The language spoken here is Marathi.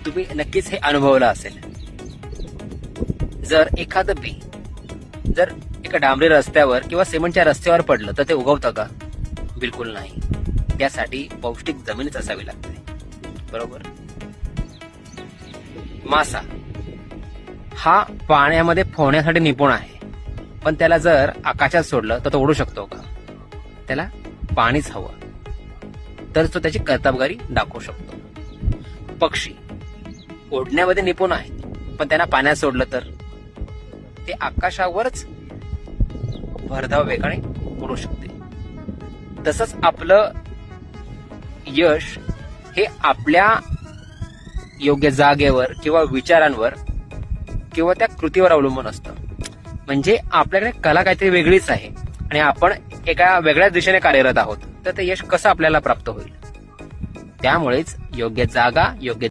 तुम्ही नक्कीच हे अनुभवलं असेल. जर एखादं बी जर एका डांबरी रस्त्यावर किंवा सिमेंटच्या रस्त्यावर पडलं तर ते उगवतं का? बिलकुल नाही. त्यासाठी पौष्टिक जमीनच असावी लागते. बरोबर. मासा हा पाण्यामध्ये पोहण्यासाठी निपुण आहे, पण त्याला जर आकाशात सोडलं तर तो उडू शकतो का? त्याला पाणीच हवं, तर तो त्याची कर्तबगारी दाखवू शकतो. पक्षी ओढण्यामध्ये निपुण आहेत, पण त्यांना पाण्यात सोडलं तर ते आकाशावरच भरधाव वेगाने उडू शकते. तसंच आपलं यश हे आपल्या योग्य जागेवर किंवा विचारांवर किंवा त्या कृतीवर अवलंबून असतं. म्हणजे आपल्याकडे कला काहीतरी वेगळीच आहे आणि आपण एका वेगळ्याच दिशेने कार्यरत आहोत, तर ते यश कसं आपल्याला प्राप्त होईल? त्यामुळेच योग्य जागा, योग्य